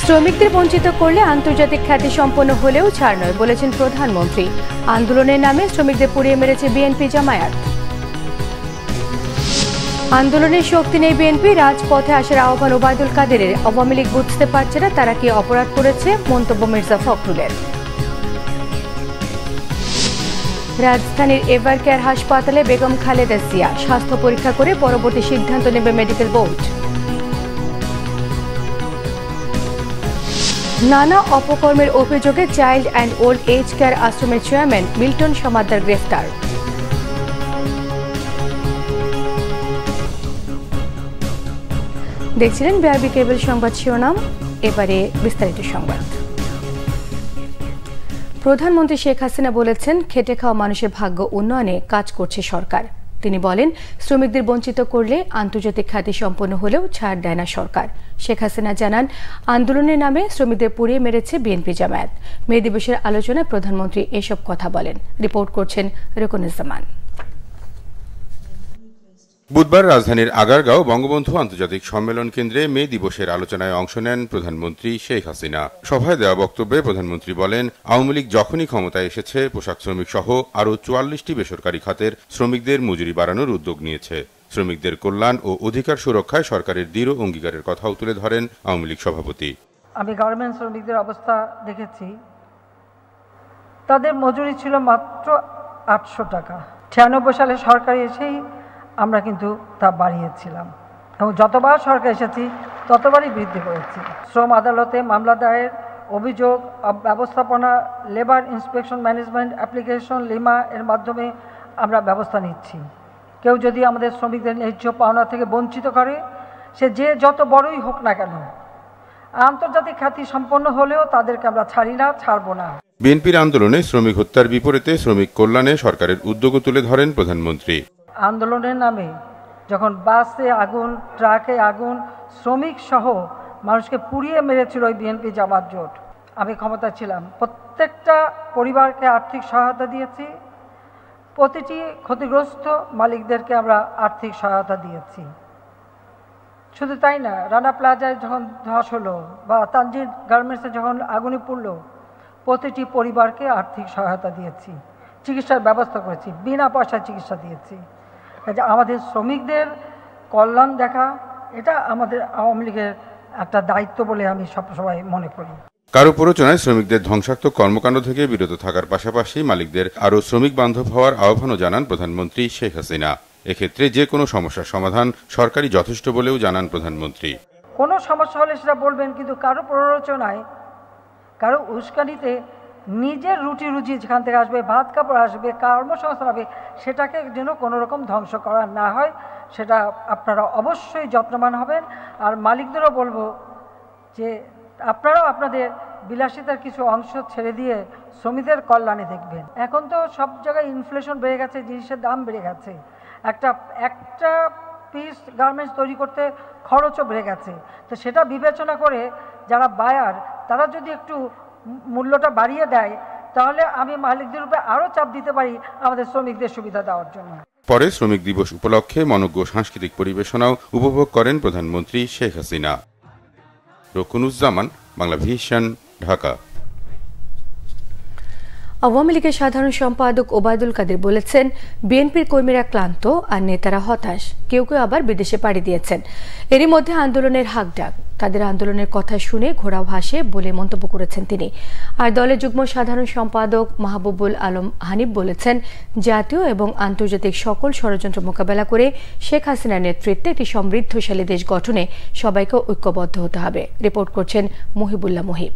শ্রমিকদের বঞ্চিত করলে আন্তর্জাতিক খ্যাতি সম্পন্ন হলেও ছাড় নয় বলেছেন প্রধানমন্ত্রী। আন্দোলনের নামে শ্রমিকদের পুড়িয়ে মেরেছে বিএনপি জামায়াত। আন্দোলনের শক্তি নেই বিএনপি, রাজপথে আসার আহ্বান ওবায়দুল কাদেরের। আওয়ামী লীগ বুঝতে পারছে না তারা কি অপরাধ করেছে, মন্তব্য মির্জা ফখরুলের। রাজধানীর এভার কেয়ার হাসপাতালে বেগম খালেদা জিয়া, স্বাস্থ্য পরীক্ষা করে পরবর্তী সিদ্ধান্ত নেবে মেডিকেল বোর্ড। নানা অপকর্মের অভিযোগে child and old age care আশ্রমের চেয়ারম্যান মিল্টন সমাদ্দার গ্রেফতার। দেখছিলেন বিআরবি কেবল সংবাদ শিরোনাম, এবারে বিস্তারিত সংবাদ। প্রধানমন্ত্রী শেখ হাসিনা বলেছেন, খেটে খাওয়া মানুষের ভাগ্য উন্নয়নে কাজ করছে সরকার। তিনি বলেন, শ্রমিকদের বঞ্চিত করলে আন্তর্জাতিক খ্যাতি সম্পন্ন হলেও ছাড় দেয় না সরকার। শেখ হাসিনা জানান, আন্দোলনের নামে শ্রমিকদের পুড়িয়ে মেরেছে বিএনপি জামায়াত। মে দিবসের আলোচনায় প্রধানমন্ত্রী এসব কথা বলেন। রিপোর্ট করছেন রুকনুজ্জামান। বুধবার রাজধানীর আগারগাঁও বঙ্গবন্ধু আন্তর্জাতিক সম্মেলন কেন্দ্রে মে দিবসের আলোচনায় অংশ নেন প্রধানমন্ত্রী শেখ হাসিনা। সভায় দেওয়া বক্তব্যে প্রধানমন্ত্রী বলেন, আওয়ামী লীগ যখনই ক্ষমতায় এসেছে পোশাক শ্রমিক সহ আরও ৪৪টি বেসরকারি খাতের শ্রমিকদের মজুরি বাড়ানোর উদ্যোগ নিয়েছে। শ্রমিকদের কল্যাণ ও অধিকার সুরক্ষায় সরকারের দৃঢ় অঙ্গীকারের কথাও তুলে ধরেন আওয়ামী লীগ সভাপতি। আমি গার্মেন্টস শ্রমিকদের অবস্থা দেখেছি, তাদের মজুরি ছিল মাত্র ৮০০ টাকা। ৯৬ সালে সরকার এসেই আমরা কিন্তু তা বাড়িয়েছিলাম এবং যতবার সরকার এসেছি ততবারই বৃদ্ধি করেছি। শ্রম আদালতে মামলা দায়ের, অভিযোগ, ব্যবস্থাপনা, labour inspection management application lima এর মাধ্যমে আমরা ব্যবস্থা নিচ্ছি। কেউ যদি আমাদের শ্রমিকদের ন্যায্য পাওনা থেকে বঞ্চিত করে, সে যে যত বড়ই হোক না কেন, আন্তর্জাতিক খ্যাতি সম্পন্ন হলেও তাদেরকে আমরা ছাড়ি না, ছাড়ব না। বিএনপির আন্দোলনে শ্রমিক হত্যার বিপরীতে শ্রমিক কল্যাণে সরকারের উদ্যোগও তুলে ধরেন প্রধানমন্ত্রী। আন্দোলনের নামে যখন বাসে আগুন, ট্রাকে আগুন, শ্রমিক সহ মানুষকে পুড়িয়ে মেরেছিল ওই বিএনপি জামাত জোট, আমি ক্ষমতায় ছিলাম, প্রত্যেকটা পরিবারকে আর্থিক সহায়তা দিয়েছি। প্রতিটি ক্ষতিগ্রস্ত মালিকদেরকে আমরা আর্থিক সহায়তা দিয়েছি। শুধু তাই না, রানা প্লাজায় যখন ধস হলো বা তানজির গার্মেন্টসে যখন আগুনে পুড়লো, প্রতিটি পরিবারকে আর্থিক সহায়তা দিয়েছি, চিকিৎসার ব্যবস্থা করেছি, বিনা পয়সায় চিকিৎসা দিয়েছি। আমাদের শ্রমিকদের কল্যাণ দেখা, এটা আমাদের আওয়ামী লীগের একটা দায়িত্ব বলে আমি সবসময় মনে করি। কারো প্ররোচনায় শ্রমিকদের ধ্বংসাত্মক কর্মকাণ্ড থেকে বিরত থাকার পাশাপাশি মালিকদের আরও শ্রমিক বান্ধব হওয়ার আহ্বানও জানান প্রধানমন্ত্রী শেখ হাসিনা। এক্ষেত্রে যে কোনো সমস্যার সমাধান সরকারই যথেষ্ট বলেও জানান প্রধানমন্ত্রী। কোনো সমস্যা হলে সেটা বলবেন, কিন্তু কারো প্ররোচনায়, কারো উস্কানিতে নিজের রুটি রুজি যেখান থেকে আসবে, ভাত কাপড় আসবে, কর্মসংস্থান হবে, সেটাকে যেন কোনো রকম ধ্বংস করা না হয়, সেটা আপনারা অবশ্যই যত্নবান হবেন। আর মালিকদেরও বলবো যে আপনারাও আপনাদের বিলাসিতার কিছু অংশ ছেড়ে দিয়ে শ্রমিকদের কল্যাণে দেখবেন। এখন তো সব জায়গায় ইনফ্লেশন বেড়ে গেছে, জিনিসের দাম বেড়ে গেছে, একটা পিস গার্মেন্টস তৈরি করতে খরচও বেড়ে গেছে। তো সেটা বিবেচনা করে যারা বায়ার, তারা যদি একটু মূল্যটা বাড়িয়ে দেয়, তাহলে আমি মালিকদের উপরে আরও চাপ দিতে পারি আমাদের শ্রমিকদের সুবিধা দেওয়ার জন্য। পরে শ্রমিক দিবস উপলক্ষে মনোজ্ঞ সাংস্কৃতিক পরিবেশনাও উপভোগ করেন প্রধানমন্ত্রী শেখ হাসিনা। রুকনুজ্জামান, বাংলাভিশন, ঢাকা। আওয়ামী লীগের সাধারণ সম্পাদক ওবায়দুল কাদের বলেছেন, বিএনপির কর্মীরা ক্লান্ত আর নেতারা হতাশ, কেউ কেউ আবার বিদেশে পাড়ি দিয়েছেন। এরই মধ্যে আন্দোলনের হাকডাক, তাদের আন্দোলনের কথা শুনে ঘোড়াও ভাসে বলে মন্তব্য করেছেন তিনি। আর দলের যুগ্ম সাধারণ সম্পাদক মাহবুবুল আলম হানিফ বলেছেন, জাতীয় এবং আন্তর্জাতিক সকল ষড়যন্ত্র মোকাবেলা করে শেখ হাসিনার নেতৃত্বে একটি সমৃদ্ধশালী দেশ গঠনে সবাইকে ঐক্যবদ্ধ হতে হবে। রিপোর্ট করছেন মহিবুল্লাহ মহিব।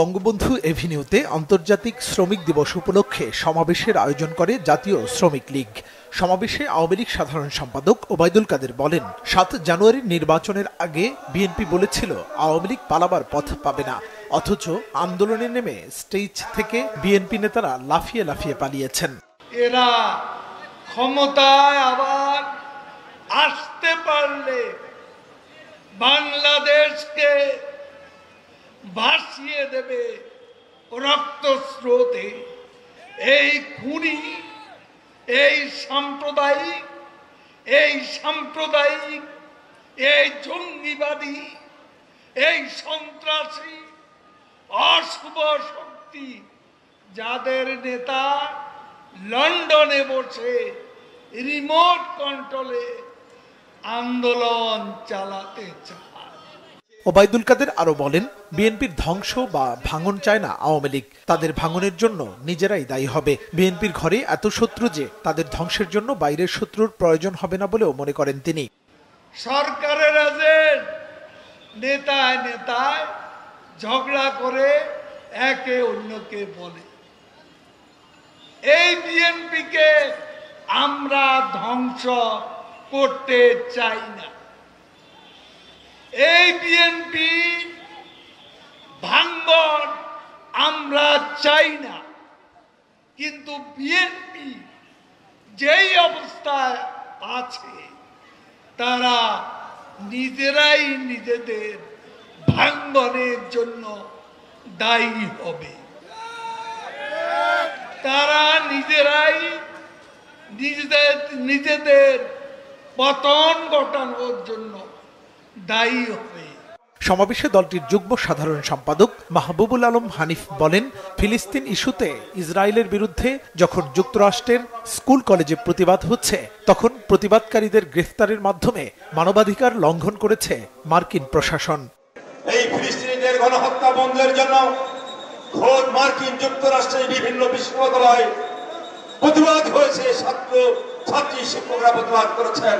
বঙ্গবন্ধু এভিনিউতে আন্তর্জাতিক শ্রমিক দিবস উপলক্ষে সমাবেশের আয়োজন করে জাতীয় শ্রমিক লীগ। সমাবেশে আওয়ামী লীগ সাধারণ সম্পাদক ওবায়দুল কাদের বলেন, ৭ জানুয়ারির নির্বাচনের আগে বিএনপি বলেছিল আওয়ামী লীগ পালাবার পথ পাবে না, অথচ আন্দোলনে নেমে স্টেজ থেকে বিএনপি নেতারা লাফিয়ে লাফিয়ে পালিয়েছেন। এরা ক্ষমতায় আবার আসতে পারলে বাংলাদেশকে ভাসিয়ে দেবে রক্ত স্রোতে। এই খুনি, এই সাম্প্রদায়িক এই জঙ্গিবাদী, এই সন্ত্রাসী, অশুভ শক্তি, যাদের নেতা লন্ডনে বসে রিমোট কন্ট্রোলে আন্দোলন চালাতে চায়। ওবায়দুল কাদের আরো বলেন, বিএনপির ধ্বংস বা ভাঙন চায় না আওয়ামী লীগ, তাদের ভাঙনের জন্য নিজেরাই দায়ী হবে। বিএনপির ঘরে এত শত্রু যে তাদের ধ্বংসের জন্য বাইরের শত্রুর প্রয়োজন হবে না বলেও মনে করেন তিনি। সরকারের এজেন্ট নেতায় নেতায় ঝগড়া করে একে অন্যকে বলে, এই বিএনপিকে আমরা ধ্বংস করতে চাই না, এই বিএনপি ভাঙন আমরা চাই না। কিন্তু বিএনপি যেই অবস্থায় আছে তারা নিজেরাই নিজেদের ভাঙনের জন্য দায়ী হবে, তারা নিজেরাই নিজেদের পতন ঘটানোর জন্য দায়ী হবে। সমাবেশে দলটির যুগ্ম সাধারণ সম্পাদক মাহবুবুল আলম হানিফ বলেন, ফিলিস্তিন ইস্যুতে ইসরায়েলের বিরুদ্ধে যখন যুক্তরাষ্ট্রের স্কুল কলেজে প্রতিবাদ হচ্ছে, তখন প্রতিবাদকারীদের গ্রেফতারের মাধ্যমে মানবাধিকার লঙ্ঘন করেছে মার্কিন প্রশাসন। এই ফিলিস্তিনিদের গণহত্যা বন্ধের জন্য খোদ মার্কিন যুক্তরাষ্ট্রের বিভিন্ন বিশ্ববিদ্যালয়ে প্রতিবাদ হয়েছে, ছাত্রী শিক্ষকরা প্রতিবাদ করেছেন।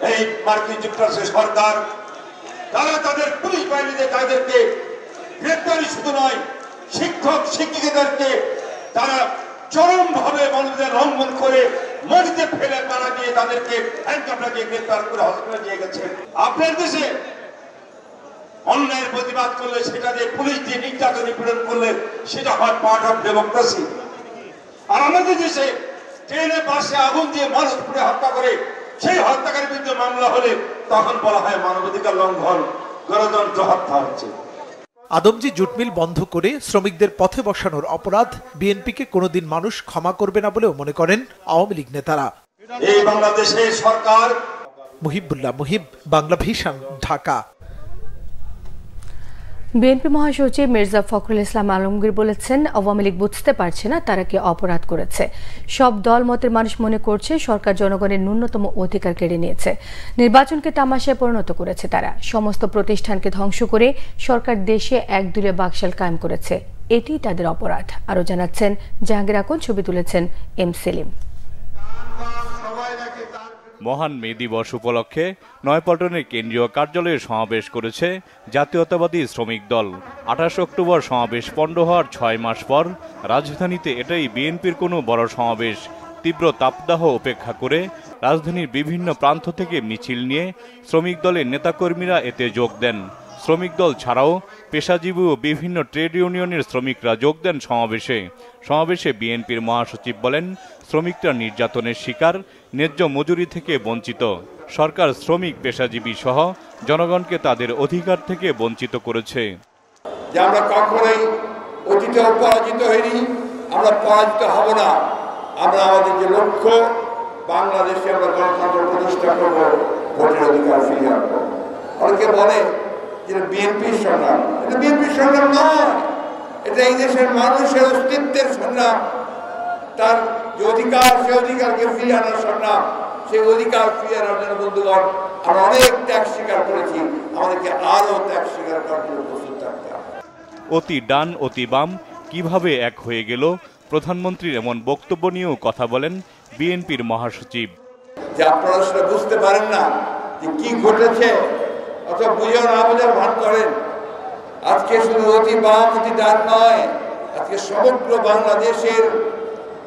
এই মার্কিন যুক্তরাষ্ট্রের সরকার তারা তাদের পুলিশ বাহিনীতে তাদেরকে গ্রেপ্তারি শুধু নয়, শিক্ষক শিক্ষিকাদেরকে তারা চরমভাবে মানবাধিকার লঙ্ঘন করে মাটিতে ফেলে মারা দিয়ে তাদেরকে হ্যান্ডকাপ লাগিয়ে গ্রেপ্তার করে হসপিটালে নিয়ে গেছেন। আপনার দেশে অন্যায়ের প্রতিবাদ করলে, সেটা দিয়ে পুলিশ দিয়ে নির্যাতন নিপীড়ন করলে সেটা হয় পার্ট অফ ডেমোক্রেসি। আর আমাদের দেশে ট্রেনে বাসে আগুন দিয়ে মানুষ পুড়ে হত্যা করে সেই হত্যাকারীর বিরুদ্ধে মামলা হলে তখন বলা হয় মানবাধিকার লঙ্ঘন, গণতন্ত্র হত্যা হচ্ছে। আদমজি জুট মিল বন্ধ করে শ্রমিকদের পথে বসানোর অপরাধ বিএনপিকে কোনোদিন মানুষ ক্ষমা করবে না বলেও মনে করেন আওয়ামী লীগ নেতারা। এই বাংলাদেশের সরকার। মুহিবুল্লাহ মুহিব, বাংলা ভিশন, ঢাকা। বিএনপি মহাসচিব মির্জা ফখরুল ইসলাম আলমগীর বলেছেন, আওয়ামী লীগ বুঝতে পারছে না তারা কি অপরাধ করেছে। সব দল মতের মানুষ মনে করছে সরকার জনগণের ন্যূনতম অধিকার কেড়ে নিয়েছে, নির্বাচনকে তামাশায় পরিণত করেছে। তারা সমস্ত প্রতিষ্ঠানকে ধ্বংস করে সরকার দেশে একদলীয় বাকশাল কায়েম করেছে, এটি তাদের অপরাধ। আরও জানাচ্ছেন জাহাঙ্গীর আকন, ছবি তুলেছেন এম সেলিম। মহান মে দিবস উপলক্ষে নয়াপল্টনের কেন্দ্রীয় কার্যালয়ে সমাবেশ করেছে জাতীয়তাবাদী শ্রমিক দল। 28 অক্টোবর সমাবেশ পণ্ড হওয়ার 6 মাস পর রাজধানীতে এটাই বিএনপির কোনো বড় সমাবেশ। তীব্র তাপদাহ উপেক্ষা করে রাজধানীর বিভিন্ন প্রান্ত থেকে মিছিল নিয়ে শ্রমিক দলের নেতাকর্মীরা এতে যোগ দেন। শ্রমিক দল ছাড়াও পেশাজীবী ও বিভিন্ন ট্রেড ইউনিয়নের শ্রমিকরা যোগ দেন সমাবেশে বিএনপির মহাসচিব বলেন, শ্রমিকরা নির্যাতনের শিকার, ন্যায্য মজুরি থেকে বঞ্চিত। সরকার শ্রমিক পেশাজীবী সহ জনগণকে তাদের অধিকার থেকে বঞ্চিত করেছে। যে আমরা কখনোই অতীতেও পরাজিত হইনি, আমরা পরাজিত হব না। আমরা আমাদের যে লক্ষ্য, বাংলাদেশে আমরা গণতন্ত্র প্রতিষ্ঠা করব, ভোটের অধিকার ফিরিয়ে আনবো। অনেকে বলে যে বিএনপির সংগ্রাম, এটা বিএনপির সংগ্রাম নয়, এটা এই দেশের মানুষের অস্তিত্বের সংগ্রাম। তার যে অধিকার, সে অধিকারকে ফিরিয়ে আনার সংগ্রাম। সেই অধিকার ফিরিয়ে আনার জন্য বন্ধুগণ আমরা অনেক ত্যাগ স্বীকার করেছি, আমাদেরকে আরো ত্যাগ স্বীকার করার জন্য প্রস্তুত থাকতে হবে। অতি ডান অতি বাম কিভাবে এক হয়ে গেল, প্রধানমন্ত্রীর এমন বক্তব্য নিয়েও কথা বলেন বিএনপির মহাসচিব। যে আপনারা সেটা বুঝতে পারেন না যে কি ঘটেছে, অথবা বুঝেও না বোঝার ভান করেন। আজকে শুধু অতি বাম অতি ডান নয়, আজকে সমগ্র বাংলাদেশের,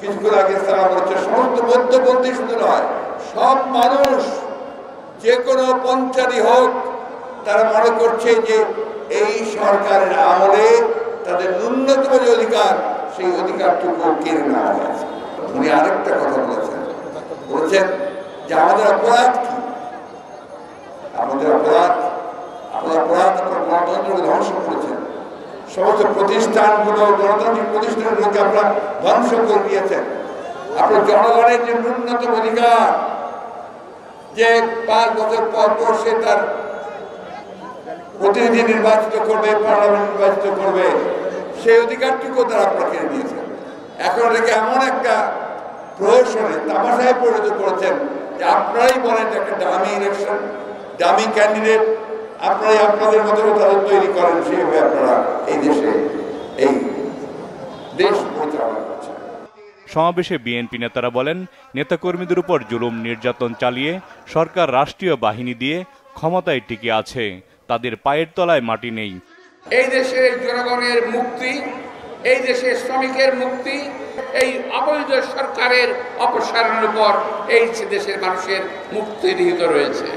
কিছুক্ষণ আগে তারা বলছে সমস্ত মধ্যপন্থী শুধু নয়, সব মানুষ যে কোনো পঞ্চায়েতই হোক, তারা মনে করছে যে এই সরকারের আমলে তাদের ন্যূনতম যে অধিকার, সেই অধিকারটুকু কেড়ে নেওয়া হয়েছে। উনি আরেকটা কথা বলেছেন যে আমাদের অপরাধ কি? আমাদের অপরাধ, আপনারা গণতন্ত্রকে ধ্বংস করেছেন। সমস্ত প্রতিষ্ঠানগুলো, গণতান্ত্রিক প্রতিষ্ঠানগুলোকে আপনারা ধ্বংস করে দিয়েছেন। আপনার জনগণের যে ন্যূনতম অধিকার, যে 5 বছর পর পর সে তার প্রতিনিধি নির্বাচিত করবে, পার্লামেন্ট নির্বাচিত করবে, সেই অধিকারটুকু তারা আপনারা কেড়ে নিয়েছেন। এখন এটাকে এমন একটা প্রহসনে তামাশায় পরিণত করেছেন যে আপনারাই বলেন একটা ডামি ইলেকশন, ডামি ক্যান্ডিডেট, আপনারাই আপনাদের মতো তাদের তৈরি করেন, সেইভাবে আপনারা এই দেশে এই দেশ পরিচালনা করছেন। সমাবেশে বিএনপি নেতারা বলেন, নেতাকর্মীদের উপর জুলুম নির্যাতন চালিয়ে সরকার রাষ্ট্রীয় বাহিনী দিয়ে ক্ষমতায় টিকে আছে, তাদের পায়ের তলায় মাটি নেই। এই দেশের জনগণের মুক্তি, এই দেশের শ্রমিকের মুক্তি, এই অবৈধ সরকারের অপসারণের উপর এই দেশের মানুষের মুক্তি নিহিত রয়েছে।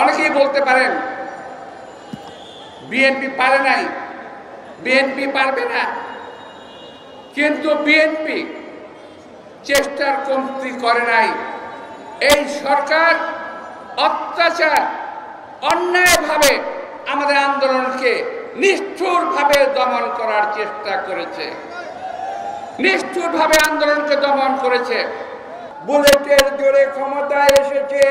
অনেকেই বলতে পারেন বিএনপি পারে নাই, বিএনপি পারবে না, কিন্তু বিএনপি চেষ্টার কমতি করে নাই। এই সরকার অত্যাচার অন্যায়ভাবে আমাদের আন্দোলনকে নিষ্ঠুরভাবে দমন করার চেষ্টা করেছে, নিষ্ঠুরভাবে আন্দোলনকে দমন করেছে। বুলেটের জোরে ক্ষমতায় এসেছে,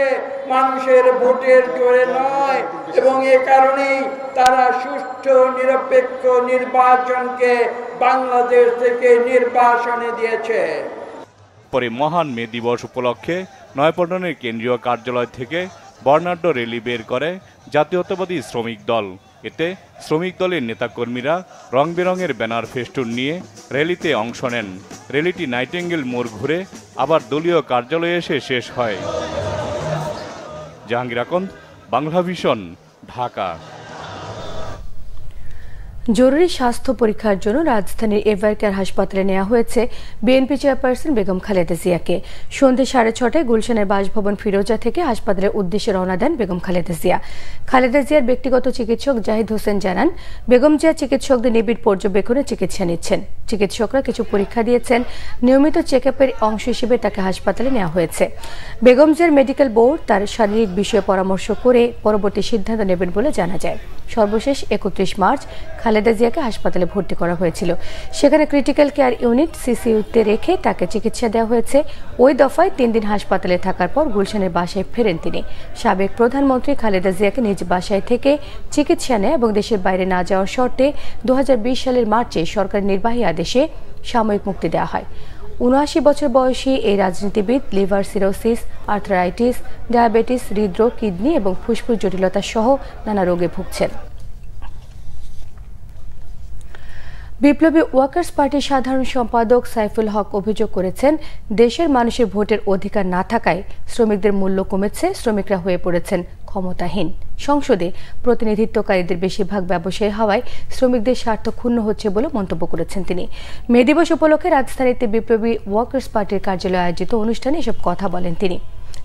মানুষের ভোটের জোরে নয়, এবং এ কারণেই তারা সুষ্ঠু নিরপেক্ষ নির্বাচনকে বাংলাদেশ থেকে নির্বাসনে দিয়েছে। পরে মহান মে দিবস উপলক্ষে নয়াপল্টনের কেন্দ্রীয় কার্যালয় থেকে বর্ণাঢ্য র্যালি বের করে জাতীয়তাবাদী শ্রমিক দল। এতে শ্রমিক দলের নেতাকর্মীরা রং বেরঙের ব্যানার ফেস্টুন নিয়ে র্যালিতে অংশ নেন। র্যালিটি নাইটেঙ্গেল মোড় ঘুরে আবার দলীয় কার্যালয়ে এসে শেষ হয়। জাহাঙ্গীর আকন্দ, বাংলা ভিশন, ঢাকা। জরুরি স্বাস্থ্য পরীক্ষার জন্য রাজধানীর এভারকেয়ার হাসপাতালে নেওয়া হয়েছে বিএনপি চেয়ারপারসন বেগম খালেদা জিয়াকে। সন্ধ্যে 6:30টায় গুলশানের বাসভবন ফিরোজা থেকে হাসপাতালের উদ্দেশ্যে রওনা দেন বেগম খালেদা জিয়া। খালেদা জিয়ার ব্যক্তিগত চিকিৎসক জাহিদ হোসেন জানান, বেগম জিয়া চিকিৎসকদের নিবিড় পর্যবেক্ষণে চিকিৎসা নিচ্ছেন। চিকিৎসকরা কিছু পরীক্ষা দিয়েছেন। নিয়মিত চেকআপের অংশ হিসেবে তাকে হাসপাতালে নেওয়া হয়েছে। বেগম জিয়ার মেডিকেল বোর্ড তার শারীরিক বিষয়ে পরামর্শ করে পরবর্তী সিদ্ধান্ত নেবেন বলে জানা যায়। সর্বশেষ 31 মার্চ খালেদা জিয়াকে হাসপাতালে ভর্তি করা হয়েছিল। সেখানে ক্রিটিক্যাল কেয়ার ইউনিট সিসিইউতে রেখে তাকে চিকিৎসা দেওয়া হয়েছে। ওই দফায় 3 দিন হাসপাতালে থাকার পর গুলশানের বাসায় ফেরেন তিনি। সাবেক প্রধানমন্ত্রী খালেদা জিয়াকে নিজ বাসায় থেকে চিকিৎসা নেয় এবং দেশের বাইরে না যাওয়ার শর্তে 2020 সালের মার্চে সরকারের নির্বাহী আদেশে সাময়িক মুক্তি দেওয়া হয়। 79 বছর বয়সী এই রাজনীতিবিদ লিভার সিরোসিস, আর্থ্রাইটিস, ডায়াবেটিস, হৃদরোগ, কিডনি এবং ফুসফুস জটিলতা সহ নানা রোগে ভুগছেন। বিপ্লবী ওয়ার্কার্স পার্টির সাধারণ সম্পাদক সাইফুল হক অভিযোগ করেছেন, দেশের মানুষের ভোটের অধিকার না থাকায় শ্রমিকদের মূল্য কমেছে, শ্রমিকরা হয়ে পড়েছেন ক্ষমতাহীন। সংসদে প্রতিনিধিত্বকারীদের বেশিরভাগ ব্যবসায়ী হওয়ায় শ্রমিকদের স্বার্থ ক্ষুণ্ণ হচ্ছে বলে মন্তব্য করেছেন তিনি। মে দিবস উপলক্ষে রাজধানীতে বিপ্লবী ওয়ার্কার্স পার্টির কার্যালয়ে আয়োজিত অনুষ্ঠানে এসব কথা বলেন তিনি।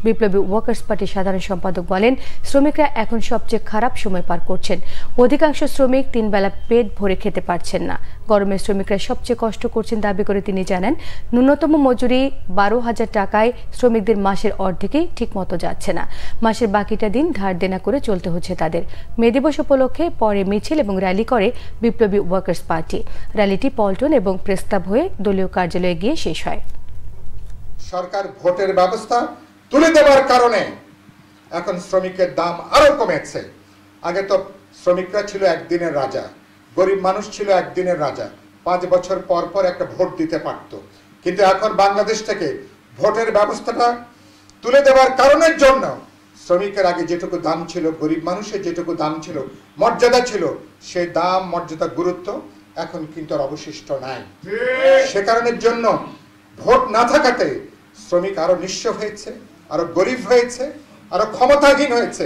বিপ্লবী ওয়ার্কার্স পার্টির সাধারণ সম্পাদক বলেন, শ্রমিকরা এখন সবচেয়ে খারাপ সময় পার করছেন। অধিকাংশ শ্রমিক 3 বেলা পেট ভরে খেতে পারছেন না। গরমে শ্রমিকরা সবচেয়ে কষ্ট করছেন দাবি করে তিনি জানান, ন্যূনতম মজুরি 12,000 টাকায় শ্রমিকদের মাসের অর্ধেকই ঠিকমতো যাচ্ছে না। মাসের বাকিটা দিন ধার দেনা করে চলতে হচ্ছে তাদের। মে দিবস উপলক্ষে পরে মিছিল এবং র্যালি করে বিপ্লবী ওয়ার্কার্স পার্টি। র্যালিটি পল্টন এবং প্রেস্তাব হয়ে দলীয় কার্যালয়ে গিয়ে শেষ হয়। সরকার ভোটের ব্যবস্থা তুলে দেওয়ার কারণে এখন শ্রমিকের দাম আরো কমেছে। আগে তো শ্রমিকরা ছিল একদিনের রাজা, গরিব মানুষ ছিল একদিনের রাজা, 5 বছর পর পর একটা ভোট দিতে পারত। কিন্তু এখন বাংলাদেশ থেকে ভোটের ব্যবস্থাটা তুলে দেওয়ার কারণের জন্য শ্রমিকের আগে যেটুকু দাম ছিল, গরিব মানুষের যেটুকু দাম ছিল, মর্যাদা ছিল, সেই দাম, মর্যাদা, গুরুত্ব এখন কিন্তু আর অবশিষ্ট নাই। সে কারণের জন্য ভোট না থাকাতে শ্রমিক আরো নিঃস্ব হয়েছে, আরো গরিব হয়েছে, আরো ক্ষমতাহীন হয়েছে।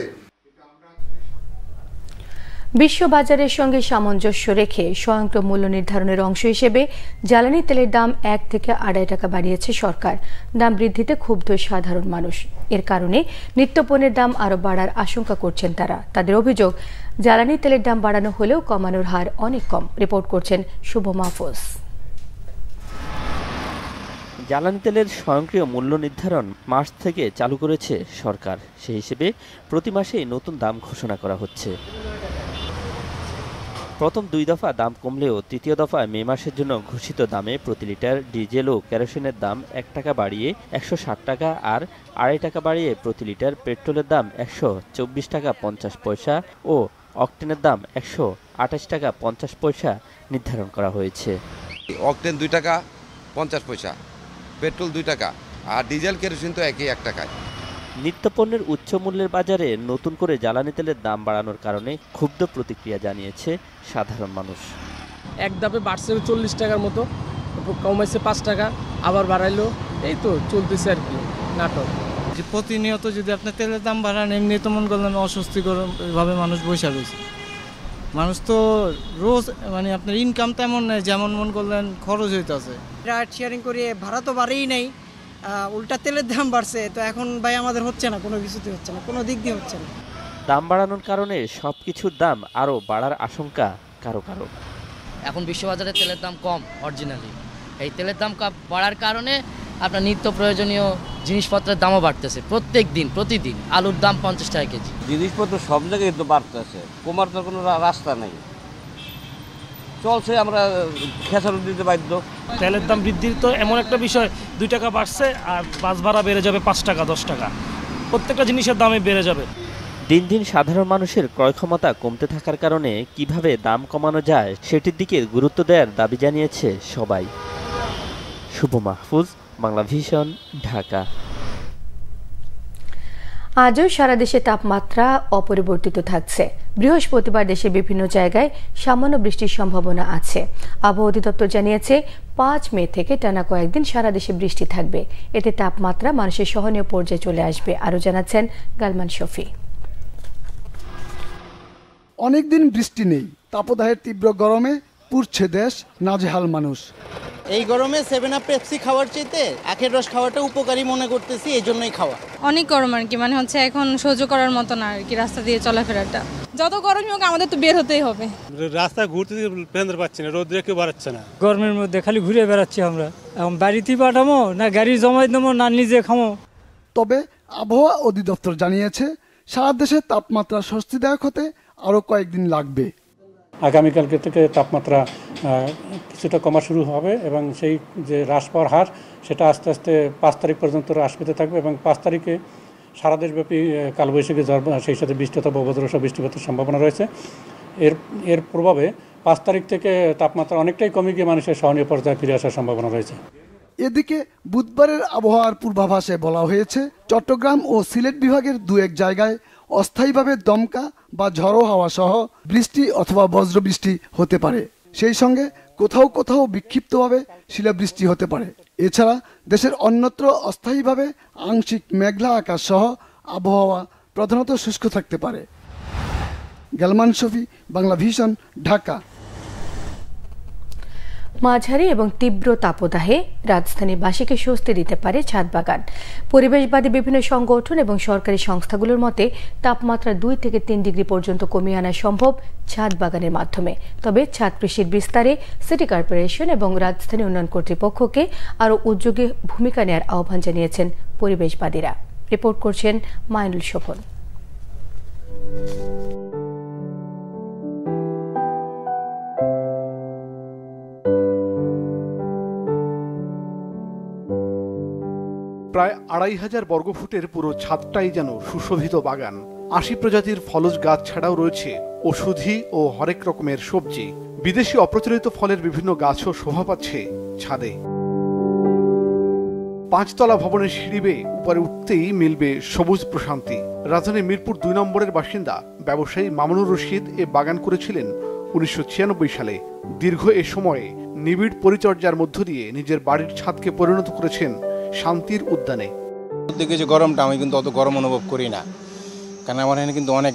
বিশ্ববাজারের সঙ্গে সামঞ্জস্য রেখে স্বয়ংক্রিয় মূল্য নির্ধারণের অংশ হিসেবে জ্বালানি তেলের দাম 1 থেকে 2.5 টাকা বাড়িয়েছে সরকার। দাম বৃদ্ধিতে ক্ষুব্ধ সাধারণ মানুষ। এর কারণে নিত্যপণ্যের দাম আরো বাড়ার আশঙ্কা করছেন তারা। তাদের অভিযোগ, জ্বালানি তেলের দাম বাড়ানো হলেও কমানোর হার অনেক কম। রিপোর্ট করছেন শুভ মাহফুজ। জ্বালানি তেলের স্বয়ংক্রিয় মূল্য নির্ধারণ মার্চ থেকে চালু করেছে সরকার। সেই হিসেবে প্রতি মাসেই নতুন দাম ঘোষণা করা হচ্ছে। প্রথম 2 দফা দাম কমলেও তৃতীয় দফায় মে মাসের জন্য ঘোষিত দামে প্রতি লিটার ডিজেল ও কেরোসিনের দাম 1 টাকা বাড়িয়ে 160 টাকা আর 2.5 টাকা বাড়িয়ে প্রতি লিটার পেট্রোলের দাম 124 টাকা 50 পয়সা ও অকটেনের দাম 128 টাকা 50 পয়সা নির্ধারণ করা হয়েছে। অকটেন 2 টাকা 50 পয়সা, পেট্রোল 2 টাকা আর ডিজেল কেরোসিন তো একই 1 টাকায়। নিত্যপণ্যের উচ্চ মূল্যের বাজারে নতুন করে জ্বালানি তেলের দাম বাড়ানোর কারণে ক্ষুব্ধ প্রতিক্রিয়া জানিয়েছে সাধারণ মানুষ। এক ধাপে বাড়ছে 40 টাকার মতো, কমাইছে 5 টাকা, আবার বাড়াইলো, এই তো চলতেছে আর কি নাটক। যে প্রতিনিয়ত যদি আপনি তেলের দাম বাড়ান, এমনি তো মন করলেন অস্বস্তিকরভাবে মানুষ বসে রয়েছে। মানুষ তো রোজ মানে আপনার ইনকাম তেমন নেই, যেমন মন করলেন খরচ হইতেছে। রাইড শেয়ারিং করে ভাড়া তো বাড়েই নেই, উল্টা তেলের দাম বাড়ছে। তো এখন ভাই আমাদের হচ্ছে না, কোনো কিছুতে হচ্ছে না, কোনো দিক দিয়ে হচ্ছে না। দাম বাড়ানোর কারণে সবকিছুর দাম আরও বাড়ার আশঙ্কা কারো কারো। এখন বিশ্ববাজারে তেলের দাম কম অরিজিনালি, এই তেলের দাম বাড়ার কারণে আপনার নিত্য প্রয়োজনীয় জিনিসপত্রের দামও বাড়তেছে প্রতিদিন। আলুর দাম 50 টাকা কেজি। জিনিসপত্র সব জায়গায় তো বাড়তেছে, কমার তো কোনো রাস্তা নেই, চলছে, আমরা খেসারত দিতে বাধ্য। তেলের দাম বৃদ্ধির তো এমন একটা বিষয়, 2 টাকা বাড়ছে আর বাস ভাড়া বেড়ে যাবে 5 টাকা 10 টাকা, প্রত্যেকটা জিনিসের দামে বেড়ে যাবে। দিন দিন সাধারণ মানুষের ক্রয় ক্ষমতা কমতে থাকার কারণে কিভাবে দাম কমানো যায় সেটির দিকে গুরুত্ব দেওয়ার দাবি জানিয়েছে সবাই। শুভ মাহফুজ, বাংলা ভিশন, ঢাকা। আজও সারা দেশে তাপমাত্রা অপরিবর্তিত থাকছে। বৃহস্পতিবার দেশের বিভিন্ন জায়গায় সামান্য বৃষ্টির সম্ভাবনা আছে। আবহাওয়া অধিদপ্তর জানিয়েছে 5 মে থেকে টানা কয়েকদিন সারা দেশে বৃষ্টি থাকবে। এতে তাপমাত্রা মানুষের সহনীয় পর্যায়ে চলে আসবে। আরও জানাচ্ছেন গালমান শফি। অনেকদিন বৃষ্টি নেই, তাপদাহের তীব্র গরমে পুড়ছে দেশ, নাজেহাল মানুষ। এই গরমে 7 আপ পেপসি খাওয়ার চাইতে আখের রস খাওয়াটা উপকারী মনে করতেছি, এই জন্যই খাওয়া। অনেক গরম আর কি, মানে হচ্ছে এখন সহ্য করার মতো না আর কি রাস্তা দিয়ে চলাফেরাটা। যত গরমই হোক আমাদের তো বের হতেই হবে। রাস্তায় ঘুরতে বেরোতে পারছি না, রোদ কেউ বাড়াচ্ছে না। গরমের মধ্যে খালি ঘুরে বেড়াচ্ছি আমরা। এখন বাড়িতে পাঠামো না গাড়ি জমাই দেবো না নিজে খামো। তবে আবহাওয়া অধিদপ্তর জানিয়েছে সারা দেশে তাপমাত্রা স্বস্তিদায়ক হতে আরও কয়েকদিন লাগবে। আগামীকালকে থেকে তাপমাত্রা কিছুটা কমা শুরু হবে এবং সেই যে হ্রাস পাওয়ার হার সেটা আস্তে আস্তে 5 তারিখ পর্যন্ত হ্রাস পেতে থাকবে এবং 5 তারিখে সারা দেশব্যাপী কালবৈশাখী ঝড়, সেই সাথে বৃষ্টি অথবা বজ্রসহ বৃষ্টিপাতের সম্ভাবনা রয়েছে। এর প্রভাবে 5 তারিখ থেকে তাপমাত্রা অনেকটাই কমে গিয়ে মানুষের সহনীয় পর্যায়ে ফিরে আসার সম্ভাবনা রয়েছে। এদিকে বুধবারের আবহাওয়ার পূর্বাভাসে বলা হয়েছে চট্টগ্রাম ও সিলেট বিভাগের 2-1 জায়গায় অস্থায়ীভাবে দমকা বা ঝড়ো হাওয়া সহ বৃষ্টি অথবা বজ্রবৃষ্টি হতে পারে। সেই সঙ্গে কোথাও কোথাও বিক্ষিপ্তভাবে শিলাবৃষ্টি হতে পারে। এছাড়া দেশের অন্যত্র অস্থায়ীভাবে আংশিক মেঘলা আকাশ সহ আবহাওয়া প্রধানত শুষ্ক থাকতে পারে। গালমান শফি, বাংলা ভিশন, ঢাকা। মাঝারি এবং তীব্র তাপদাহে রাজধানীবাসীকে স্বস্তি দিতে পারে ছাদ বাগান। পরিবেশবাদী বিভিন্ন সংগঠন এবং সরকারি সংস্থাগুলোর মতে তাপমাত্রা 2 থেকে 3 ডিগ্রি পর্যন্ত কমিয়ে আনা সম্ভব ছাদ বাগানের মাধ্যমে। তবে ছাদ কৃষির বিস্তারে সিটি কর্পোরেশন এবং রাজধানী উন্নয়ন কর্তৃপক্ষকে আরও উদ্যোগে ভূমিকা নেওয়ার আহ্বান জানিয়েছেন পরিবেশবাদীরা। রিপোর্ট করছেন মাইনুল শোভন। প্রায় 2500 বর্গফুটের পুরো ছাদটাই যেন সুশোভিত বাগান। 80 প্রজাতির ফলজ গাছ ছাড়াও রয়েছে ওষুধি ও হরেক রকমের সবজি। বিদেশি অপ্রচলিত ফলের বিভিন্ন গাছও শোভা পাচ্ছে ছাদে। 5 তলা ভবনের সিঁড়ি বেয়ে উপরে উঠতেই মিলবে সবুজ প্রশান্তি। রাজধানীর মিরপুর 2 নম্বরের বাসিন্দা ব্যবসায়ী মামুনুর রশিদ এ বাগান করেছিলেন 1996 সালে। দীর্ঘ এ সময়ে নিবিড় পরিচর্যার মধ্য দিয়ে নিজের বাড়ির ছাদকে পরিণত করেছেন শান্তির উদ্যানে। দেখি যে গরমটা আমি কিন্তু অত গরম অনুভব করি না, কারণ আমার এখানে কিন্তু অনেক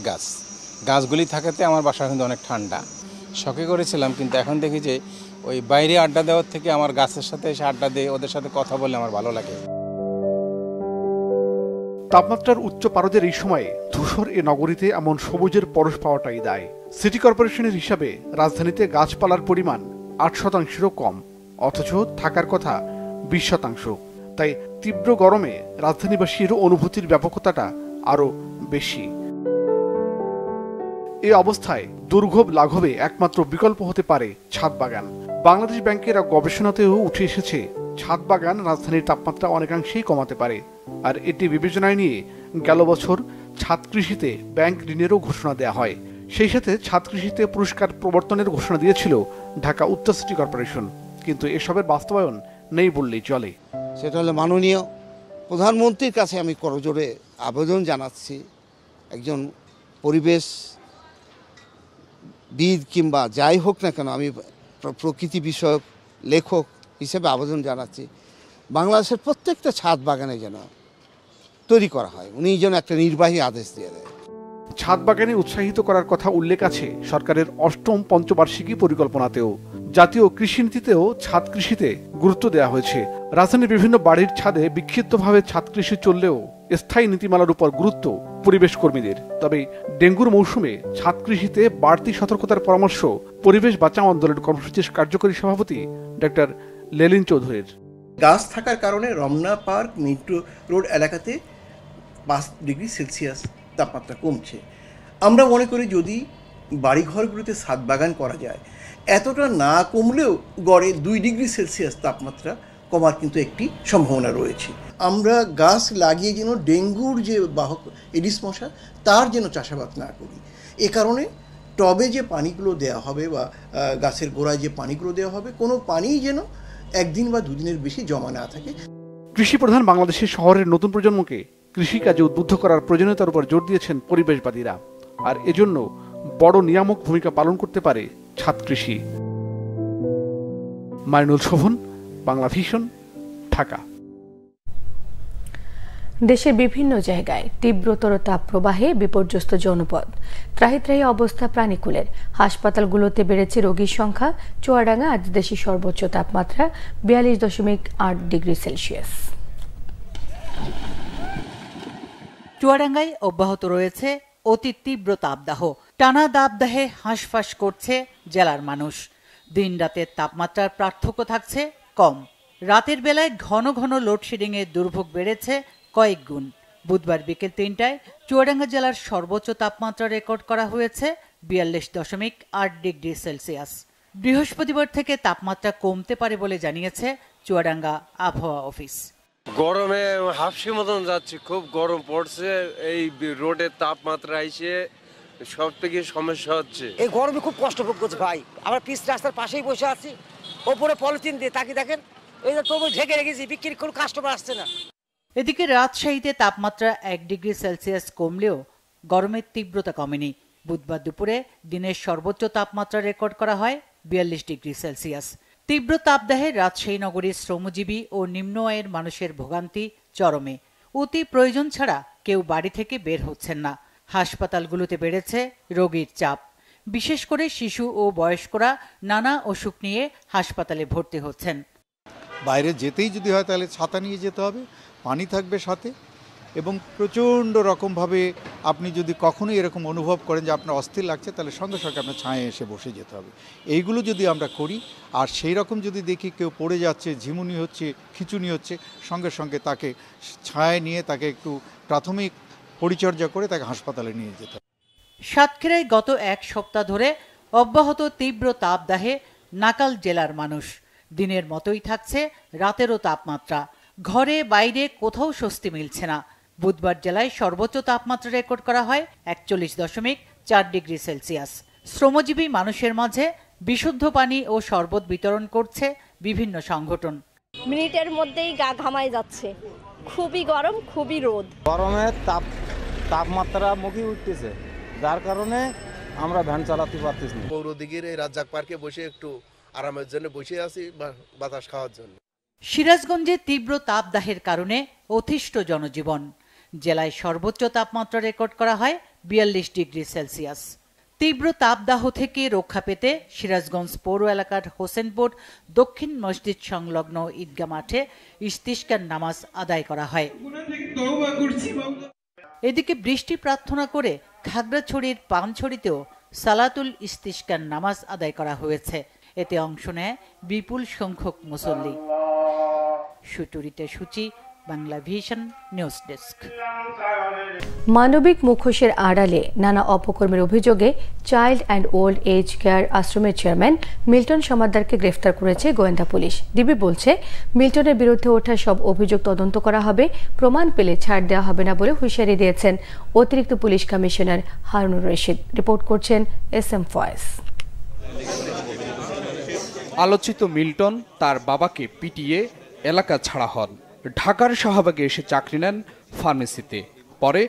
গাছগুলি থাকাতে আমার বাসা কিন্তু অনেক ঠান্ডা। শখে করেছিলাম, কিন্তু এখন দেখি যে ওই বাইরে আড্ডা দেওয়ার থেকে আমার গাছের সাথে এসে আড্ডা দিয়ে ওদের সাথে কথা বললে আমার ভালো লাগে। তাপমাত্রার উচ্চ পারদের এই সময়ে ধূসর এ নগরীতে এমন সবুজের পরশ পাওয়াটাই দায়। সিটি কর্পোরেশনের হিসাবে রাজধানীতে গাছপালার পরিমাণ 8%-এরও কম, অথচ থাকার কথা 20%। তাই তীব্র গরমে রাজধানীবাসীর অনুভূতির ব্যাপকতাটা আরও বেশি। এই অবস্থায় দুর্ভোগ লাঘবে একমাত্র বিকল্প হতে পারে ছাদ বাগান। বাংলাদেশ ব্যাংকের গবেষণাতেও উঠে এসেছে ছাদ বাগান রাজধানীর তাপমাত্রা অনেকাংশেই কমাতে পারে। আর এটি বিবেচনায় নিয়ে গেল বছর ছাদ কৃষিতে ব্যাংক ঋণেরও ঘোষণা দেওয়া হয়। সেই সাথে ছাদ কৃষিতে পুরস্কার প্রবর্তনের ঘোষণা দিয়েছিল ঢাকা উত্তর সিটি কর্পোরেশন, কিন্তু এসবের বাস্তবায়ন নেই বললেই চলে। সেটা হলো মাননীয় প্রধানমন্ত্রীর কাছে আমি করজোড়ে আবেদন জানাচ্ছি, একজন পরিবেশবিদ কিংবা যাই হোক না কেন, আমি প্রকৃতি বিষয়ক লেখক হিসেবে আবেদন জানাচ্ছি, বাংলাদেশের প্রত্যেকটা ছাদ বাগানে যেন তৈরি করা হয়। উনি যেন একটা নির্বাহী আদেশ দিয়ে দেয়। ছাদ বাগানে উৎসাহিত করার কথা উল্লেখ আছে সরকারের ৮ম পঞ্চবার্ষিকী পরিকল্পনাতেও। জাতীয় কৃষি নীতিতেও ছাদ কৃষিতে গুরুত্ব দেওয়া হয়েছে। রাজধানীর বিভিন্ন বাড়ির ছাদে বিক্ষিপ্তভাবে ছাদ কৃষি চললেও স্থায়ী নীতিমালার উপর গুরুত্ব পরিবেশ কর্মীদের। তবে ডেঙ্গুর মৌসুমে ছাদ কৃষিতে বাড়তি সতর্কতার পরামর্শ পরিবেশ বাঁচাও আন্দোলন কর্মসূচির কার্যকরী সভাপতি ডক্টর লেলিন চৌধুরীর। গাছ থাকার কারণে রমনা পার্ক, মিন্টু রোড এলাকাতে 5 ডিগ্রি সেলসিয়াস তাপমাত্রা কমছে। আমরা মনে করি যদি বাড়িঘরগুলোতে ছাদ বাগান করা যায়, এতটা না কমলেও গড়ে 2 ডিগ্রি সেলসিয়াস তাপমাত্রা কমার কিন্তু একটি সম্ভাবনা রয়েছে। আমরা গাছ লাগিয়ে যেন ডেঙ্গুর যে বাহক এডিস মশা তার যেন চাষাবাদ না করি। এ কারণে টবে যে পানিগুলো দেওয়া হবে বা গাছের গোড়ায় যে পানিগুলো দেওয়া হবে, কোনো পানিই যেন 1 দিন বা 2 দিনের বেশি জমা না থাকে। কৃষি প্রধান বাংলাদেশের শহরের নতুন প্রজন্মকে কৃষিকাজে উদ্বুদ্ধ করার প্রয়োজনীয়তার উপর জোর দিয়েছেন পরিবেশবাদীরা। আর এজন্য বড় নিয়ামক ভূমিকা পালন করতে পারে ছাদ কৃষি। মাইনুল শোভন, বাংলা ভিশন, ঢাকা। দেশের বিভিন্ন জায়গায় তীব্রতর তাপপ্রবাহে বিপর্যস্ত জনপদ। ত্রাহি ত্রাহি অবস্থা প্রাণীকুলের। হাসপাতালগুলোতে বেড়েছে রোগীর সংখ্যা। চুয়াডাঙ্গা আজ দেশের সর্বোচ্চ তাপমাত্রা 42.8 ডিগ্রি সেলসিয়াস। চুয়াডাঙ্গায় অব্যাহত রয়েছে অতি তীব্র তাপদাহ। টানা দাবদাহে হাঁসফাঁস করছে জেলার মানুষ। দিন রাতের তাপমাত্রার পার্থক্য থাকছে কম। রাতের বেলায় ঘন ঘন লোডশেডিংয়ের দুর্ভোগ বেড়েছে কয়েক গুণ। বুধবার বিকেল 3টায় চুয়াডাঙ্গা জেলার সর্বোচ্চ তাপমাত্রা রেকর্ড করা হয়েছে 42.8 ডিগ্রি সেলসিয়াস। বৃহস্পতিবার থেকে তাপমাত্রা কমতে পারে বলে জানিয়েছে চুয়াডাঙ্গা আবহাওয়া অফিস। গরমে হাফসি মতন যাচ্ছে, খুব গরম পড়ছে। এই রোডের তাপমাত্রা এসে সব থেকে সমস্যা হচ্ছে। এই গরমে খুব কষ্ট ভোগ করছে ভাই। আমরা পিচ রাস্তার পাশেই বসে আছি, ওপরে পলিথিন দিয়ে তাকি দেখেন, এই যে তবু ঢেকে রেখেছি, বিক্রি কোনো কাস্টমার আসছে না। এদিকে রাজশাহীতে তাপমাত্রা 1 ডিগ্রি সেলসিয়াস কমলেও গরমের তীব্রতা কমেনি। বুধবার দুপুরে দিনের সর্বোচ্চ তাপমাত্রা রেকর্ড করা হয় 42 ডিগ্রি সেলসিয়াস। তীব্র তাপদাহে রাজশাহী নগরীর শ্রমজীবী ও নিম্ন আয়ের মানুষের ভোগান্তি চরমে। অতি প্রয়োজন ছাড়া কেউ বাড়ি থেকে বের হচ্ছেন না। হাসপাতালগুলোতে বেড়েছে রোগীর চাপ। বিশেষ করে শিশু ও বয়স্করা নানা অসুখ নিয়ে হাসপাতালে ভর্তি হচ্ছেন। বাইরে যেতেই যদি হয় তাহলে ছাতা নিয়ে যেতে হবে, পানি থাকবে সাথে, এবং প্রচণ্ড রকমভাবে আপনি যদি কখনোই এরকম অনুভব করেন যে আপনার অস্থির লাগছে, তাহলে সঙ্গে সঙ্গে আপনার ছায়ে এসে বসে যেতে হবে। এইগুলো যদি আমরা করি, আর সেই রকম যদি দেখি কেউ পড়ে যাচ্ছে, ঝিমুনি হচ্ছে, খিঁচুনি হচ্ছে, সঙ্গে সঙ্গে তাকে ছায়ে নিয়ে তাকে একটু প্রাথমিক পরিচর্যা করে তাকে হাসপাতালে নিয়ে যেতে হবে। সাতক্ষীরায় গত 1 সপ্তাহ ধরে অব্যাহত তীব্র তাপদাহে নাকাল জেলার মানুষ। দিনের মতোই থাকছে রাতেরও তাপমাত্রা। ঘরে বাইরে কোথাও স্বস্তি মিলছে না। বুধবার জেলায় সর্বোচ্চ তাপমাত্রা রেকর্ড করা হয় 41.4 ডিগ্রি সেলসিয়াস। শ্রমজীবী মানুষের মাঝে বিশুদ্ধ পানি ও শরবত বিতরণ করছে বিভিন্ন সংগঠন। মিনিটের মধ্যেই গা ঘামায় যাচ্ছে, খুবই গরম, খুবই রোদ। গরমের তাপমাত্রা মুখে উঠতেছে, যার কারণে আমরা ভ্যান চালাতে পারতেছি না। পৌরদিঘির এই রাজ্জাক পার্কে বসে একটু আরামের জন্য বসে আছি, বাতাস খাওয়ার জন্য। সিরাজগঞ্জে তীব্র তাপদাহের কারণে অতিষ্ঠ জনজীবন। জেলায় সর্বোচ্চ তাপমাত্রা রেকর্ড করা হয় 42 ডিগ্রি সেলসিয়াস। তীব্র তাপদাহ থেকে রক্ষা পেতে সিরাজগঞ্জ পৌর এলাকার হোসেনপুর দক্ষিণ মসজিদ সংলগ্ন ঈদগাহ মাঠে ইস্তিসকার নামাজ আদায় করা হয়। এদিকে বৃষ্টি প্রার্থনা করে খাগড়াছড়ির পানছড়িতেও সালাতুল ইস্তিসকার নামাজ আদায় করা হয়েছে। এতে অংশ নেয় বিপুল সংখ্যক মুসল্লি। সুটুরিতে সূচি, বাংলা ভিশন নিউজ ডেস্ক। মানবিক মুখোশের আড়ালে নানা অপকর্মের অভিযোগে child and old age care আশ্রমের চেয়ারম্যান মিল্টন সমাদ্দারকে গ্রেফতার করেছে গোয়েন্দা পুলিশ। ডিবি বলছে, মিল্টনের বিরুদ্ধে ওঠা সব অভিযোগ তদন্ত করা হবে, প্রমাণ পেলে ছাড় দেওয়া হবে না বলে হুঁশিয়ারি দিয়েছেন অতিরিক্ত police commissioner Harunur Rashid. Report করছেন SM ফয়েজ। আলোচিত মিল্টন তার বাবাকে পিটিয়ে এলাকা ছাড়া হন। ঢাকার শাহবাগে এসে চাকরি নেন ফার্মেসিতে। পরে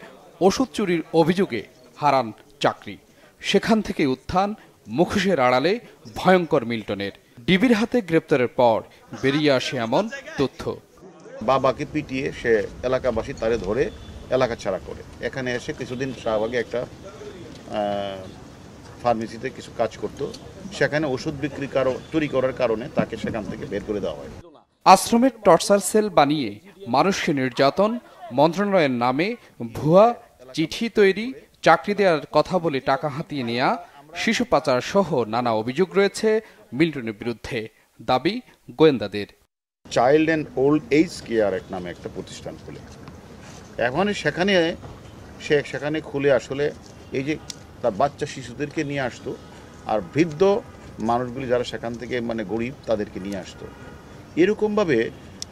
ওষুধ চুরির অভিযোগে হারান চাকরি। সেখান থেকে উত্থান মুখোশের আড়ালে ভয়ঙ্কর মিল্টনের। ডিবির হাতে গ্রেপ্তারের পর বেরিয়ে আসে এমন তথ্য। বাবাকে পিটিয়ে সে এলাকাবাসী তারে ধরে এলাকা ছাড়া করে এখানে এসে কিছুদিন শাহবাগে একটা ফার্মেসিতে কিছু কাজ করত। সেখানে ওষুধ বিক্রি চুরি করার কারণে তাকে সেখান থেকে বের করে দেওয়া হয়। আশ্রমের টর্চার সেল বানিয়ে মানুষকে নির্যাতন, মন্ত্রণালয়ের নামে ভুয়া চিঠি তৈরি, চাকরি দেওয়ার কথা বলে টাকা হাতিয়ে নেওয়া, শিশু পাচার সহ নানা অভিযোগ রয়েছে মিল্টনের বিরুদ্ধে। দাবি গোয়েন্দাদের। Child and old age care নামে একটা প্রতিষ্ঠান খুলে এখন সেখানে খুলে আসলে এই যে তার বাচ্চা শিশুদেরকে নিয়ে আসতো, আর বৃদ্ধ মানুষগুলি যারা সেখান থেকে গরিব তাদেরকে নিয়ে আসতো। এরকমভাবে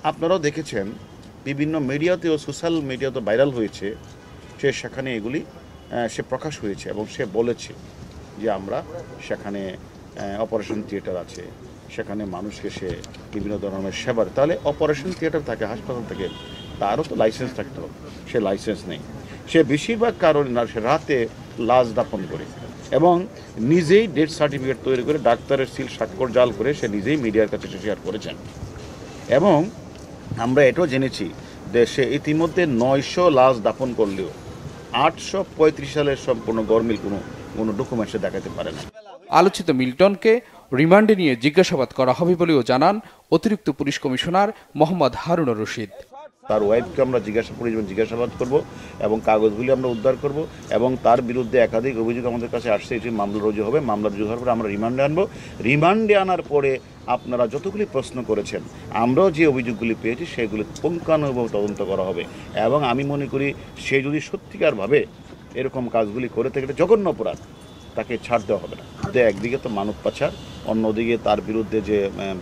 আপনারাও দেখেছেন বিভিন্ন মিডিয়াতেও, সোশ্যাল মিডিয়াতে ভাইরাল হয়েছে। সেখানে এগুলি সে প্রকাশ হয়েছে এবং সে বলেছে যে আমরা সেখানে অপারেশন থিয়েটার আছে, সেখানে মানুষকে সে বিভিন্ন ধরনের সেবা। তাহলে অপারেশন থিয়েটার থাকে, হাসপাতাল থেকে, তারও তো লাইসেন্স থাকতে হবে। সে লাইসেন্স নেই। সে বেশিরভাগ কারণে না, সে রাতে লাশ দাপন করে এবং নিজেই ডেথ সার্টিফিকেট তৈরি করে ডাক্তারের সিল স্বাক্ষর জাল করে সে নিজেই মিডিয়ার কাছে শেয়ার করেছেন। এবং আমরা এটাও জেনেছি যে সে ইতিমধ্যে 900 লাশ দাপন করলেও 835 সালের সম্পূর্ণ গরমিল কোনো ডকুমেন্ট সে দেখাতে পারে না। আলোচিত মিল্টনকে রিমান্ডে নিয়ে জিজ্ঞাসাবাদ করা হবে বলেও জানান অতিরিক্ত পুলিশ কমিশনার মোহাম্মদ হারুনুর রশিদ। তার ওয়াইফকে আমরা জিজ্ঞাসাবাদ করব এবং কাগজগুলি আমরা উদ্ধার করব এবং তার বিরুদ্ধে একাধিক অভিযোগ আমাদের কাছে আসছে। এটি মামলা রুজু হবে। মামলা রুজু হওয়ার পরে আমরা রিমান্ডে আনবো। রিমান্ডে আনার পরে আপনারা যতগুলি প্রশ্ন করেছেন, আমরাও যে অভিযোগগুলি পেয়েছি সেগুলি পুঙ্খানুপুঙ্খ তদন্ত করা হবে। এবং আমি মনে করি সে যদি সত্যিকারভাবে এরকম কাজগুলি করে থাকে, এটা জঘন্য অপরাধ, তাকে ছাড় দেওয়া হবে না। একদিকে তো মানব পাচার, অন্যদিকে তার বিরুদ্ধে যে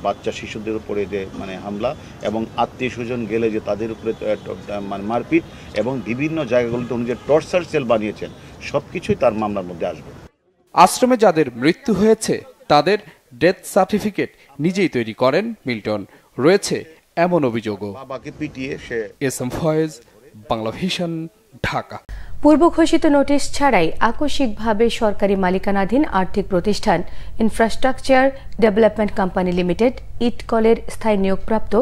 বাচ্চা শিশুদের উপরে যে হামলা এবং আত্মীয় স্বজন গেলে যে তাদের উপরে মারপিট এবং বিভিন্ন জায়গাগুলোতে উনি যে টর্চার সেল বানিয়েছেন, সব কিছুই তার মামলার মধ্যে আসবে। আশ্রমে যাদের মৃত্যু হয়েছে তাদের ডেথ সার্টিফিকেট নিজেই তৈরি করেন মিল্টন। রয়েছে এমন অভিযোগও। বাবাকে পিটিয়ে সে। SM Foyez, Bangla Vision, Dhaka. পূর্ব ঘোষিত নোটিশ ছাড়াই আকস্মিকভাবে সরকারি মালিকানাধীন আর্থিক প্রতিষ্ঠান ইনফ্রাস্ট্রাকচার ডেভেলপমেন্ট কোম্পানি লিমিটেড ইটকলের স্থায়ী নিয়োগপ্রাপ্ত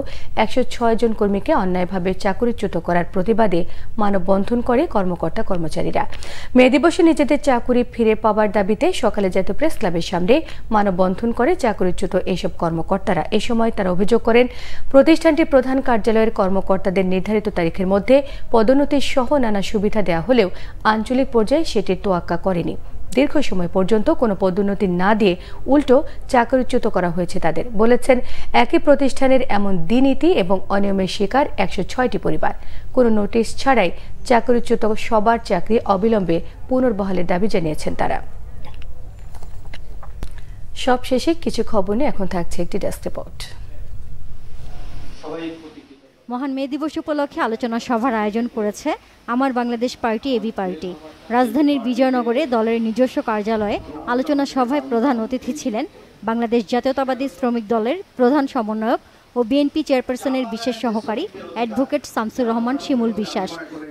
106 জন কর্মীকে অন্যায়ভাবে চাকরিচ্যুত করার প্রতিবাদে মানববন্ধন করে কর্মকর্তা কর্মচারীরা। মে দিবসে নিজেদের চাকরি ফিরে পাওয়ার দাবিতে সকালে জাতীয় প্রেস ক্লাবের সামনে মানববন্ধন করে চাকরিচ্যুত এসব কর্মকর্তারা। এ সময় তারা অভিযোগ করেন, প্রতিষ্ঠানটির প্রধান কার্যালয়ের কর্মকর্তাদের নির্ধারিত তারিখের মধ্যে পদোন্নতি সহ নানা সুবিধা দেওয়া হলেও আঞ্চলিক পর্যায়ে সেটির তোয়াক্কা করেনি। দীর্ঘ সময় পর্যন্ত কোনো পদোন্নতি না দিয়ে উল্টো চাকরিচ্যুত করা হয়েছে তাদের। বলেছেন, একই প্রতিষ্ঠানের এমন দুর্নীতি এবং অনিয়মের শিকার 106টি পরিবার। কোনো নোটিশ ছাড়াই চাকরিচ্যুত সবার চাকরি অবিলম্বে পুনর্বহালের দাবি জানিয়েছেন তারা। সব শেষে কিছু খবর নিয়ে এখন থাকছে একটি ডেস্ক রিপোর্ট। মহান মে দিবস উপলক্ষে আলোচনা সভার আয়োজন করেছে আমার বাংলাদেশ পার্টি এবি পার্টি। রাজধানীর বিজয়নগরে দলের নিজস্ব কার্যালয়ে আলোচনা সভায় প্রধান অতিথি ছিলেন বাংলাদেশ জাতীয়তাবাদী শ্রমিক দলের প্রধান সমন্বয়ক ও বিএনপি চেয়ারপারসনের বিশেষ সহকারী অ্যাডভোকেট শামসুর রহমান শিমুল বিশ্বাস।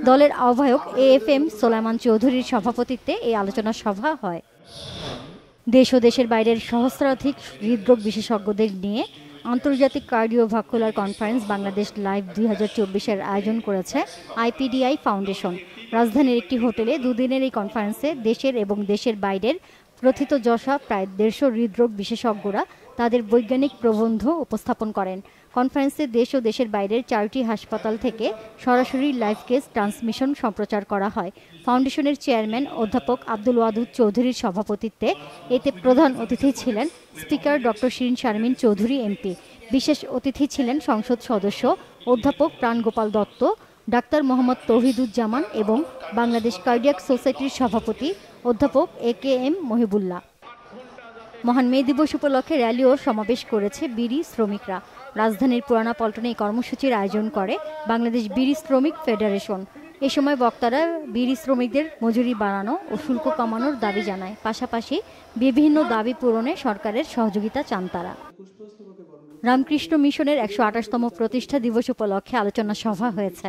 দলের আহ্বায়ক AFM সোলাইমান চৌধুরীর সভাপতিত্বে এই আলোচনা সভা হয়। দেশ ও দেশের বাইরের সহস্রাধিক হৃদরোগ বিশেষজ্ঞদের নিয়ে আন্তর্জাতিক কার্ডিওভাস্কুলার কনফারেন্স বাংলাদেশ লাইভ 2024-এর আয়োজন করেছে IPDI ফাউন্ডেশন। রাজধানীর একটি হোটেলে দুদিনের এই কনফারেন্সে দেশের এবং দেশের বাইরের প্রথিতযশা প্রায় 150 হৃদরোগ বিশেষজ্ঞরা তাদের বৈজ্ঞানিক প্রবন্ধ উপস্থাপন করেন। কনফারেন্সে দেশ ও দেশের বাইরের 4টি হাসপাতাল থেকে সরাসরি লাইভ কেস ট্রান্সমিশন সম্প্রচার করা হয়। ফাউন্ডেশনের চেয়ারম্যান অধ্যাপক আব্দুল ওয়াদুদ চৌধুরীর সভাপতিত্বে এতে প্রধান অতিথি ছিলেন speaker doctor Shirin Sharmin Chowdhury MP। বিশেষ অতিথি ছিলেন সংসদ সদস্য অধ্যাপক প্রাণগোপাল দত্ত, ডাক্তার মোহাম্মদ তৌহিদুজ্জামান এবং বাংলাদেশ কার্ডিয়াক সোসাইটির সভাপতি অধ্যাপক AKM মহিবুল্লাহ। মহান মে দিবস উপলক্ষে র্যালি ও সমাবেশ করেছে বিড়ি শ্রমিকরা। রাজধানীর পুরানা পল্টনে এই কর্মসূচির আয়োজন করে বাংলাদেশ বিড়ি শ্রমিক ফেডারেশন। এ সময় বক্তারা বিড়ি শ্রমিকদের মজুরি বাড়ানো ও শুল্ক কমানোর দাবি জানায়। পাশাপাশি বিভিন্ন দাবি পূরণে সরকারের সহযোগিতা চান তারা। রামকৃষ্ণ মিশনের 128তম প্রতিষ্ঠা দিবস উপলক্ষে আলোচনা সভা হয়েছে।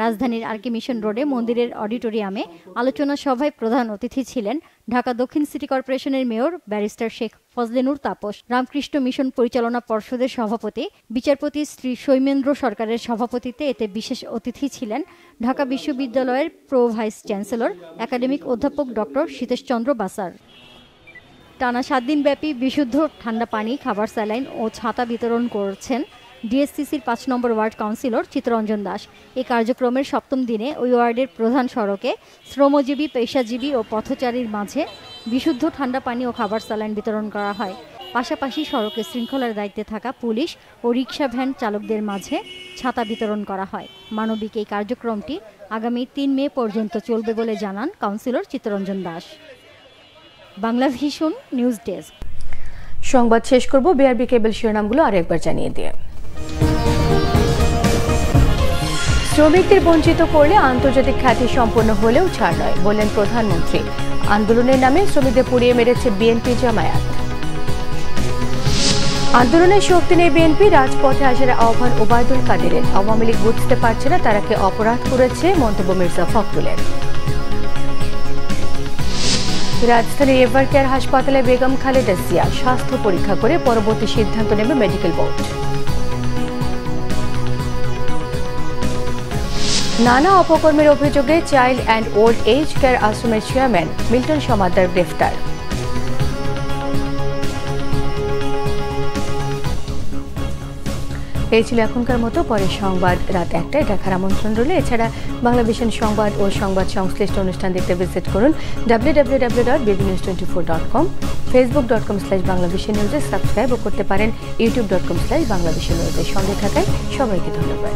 রাজধানীর আরকে মিশন রোডে মন্দিরের অডিটোরিয়ামে আলোচনা সভায় প্রধান অতিথি ছিলেন ঢাকা দক্ষিণ সিটি কর্পোরেশনের mayor barrister Sheikh Fazle Noor Taposh, Ramakrishna mission পরিচালনা পর্ষদের সভাপতি বিচারপতি শ্রী সৌমেন্দ্র সরকারের সভাপতিত্বে। এতে বিশেষ অতিথি ছিলেন ঢাকা বিশ্ববিদ্যালয়ের প্রো ভাইস চ্যান্সেলর একাডেমিক অধ্যাপক ডক্টর সীতেশ চন্দ্র বাসার। টানা 7 দিনব্যাপী বিশুদ্ধ ঠান্ডা পানি, খাবার, স্যালাইন ও ছাতা বিতরণ করছেন ডিএসসিসির 5 নম্বর ওয়ার্ড কাউন্সিলর চিত্তরঞ্জন দাস। এই কার্যক্রমের 7ম দিনে ওই ওয়ার্ডের প্রধান সড়কে শ্রমজীবী, পেশাজীবী ও পথচারীর মাঝে বিশুদ্ধ ঠান্ডা পানি ও খাবার, স্যালাইন বিতরণ করা হয়। পাশাপাশি সড়কে শৃঙ্খলার দায়িত্বে থাকা পুলিশ ও রিকশা ভ্যান চালকদের মাঝে ছাতা বিতরণ করা হয়। মানবিক এই কার্যক্রমটি আগামী 3 মে পর্যন্ত চলবে বলে জানান councillor Chittaranjan Das. Bangla vision news desk. সংবাদ শেষ করব বিআরবি কেবল শিরোনামগুলো আরেকবার জানিয়ে দিয়ে। শ্রমিকদের বঞ্চিত করলে আন্তর্জাতিক খ্যাতি সম্পন্ন হলেও ছাড় নয় বললেন প্রধানমন্ত্রী। আন্দোলনের নামে শ্রমিকদের পুড়িয়ে মেরেছে বিএনপি জামায়াত। আন্দোলনের শক্তি নেই বিএনপি, রাজপথে আসার আহ্বান ওবায়দুল কাদেরের। আওয়ামী লীগ বুঝতে পারছে না তারা কে অপরাধ করেছে, মন্তব্য মির্জা ফখরুলের। রাজধানীর এভার কেয়ার হাসপাতালে বেগম খালেদা জিয়া স্বাস্থ্য পরীক্ষা করে পরবর্তী সিদ্ধান্ত নেবে মেডিকেল বোর্ড। নানা অপকর্মের অভিযোগে child and old age care আশ্রমের চেয়ারম্যান মিল্টন সমাদ্দার গ্রেফতার। এই ছিল এখনকার মতো। পরের সংবাদ রাত 1টায় দেখার আমন্ত্রণ রইল। এছাড়া বাংলা ভিশন সংবাদ ও সংবাদ সংশ্লিষ্ট অনুষ্ঠান দেখতে ভিজিট করুন www.bbnews24.com, facebook.com/banglavishnewsে সাবস্ক্রাইবও করতে পারেন, youtube.com/banglavishnewsের সঙ্গে থাকায় সবাইকে ধন্যবাদ।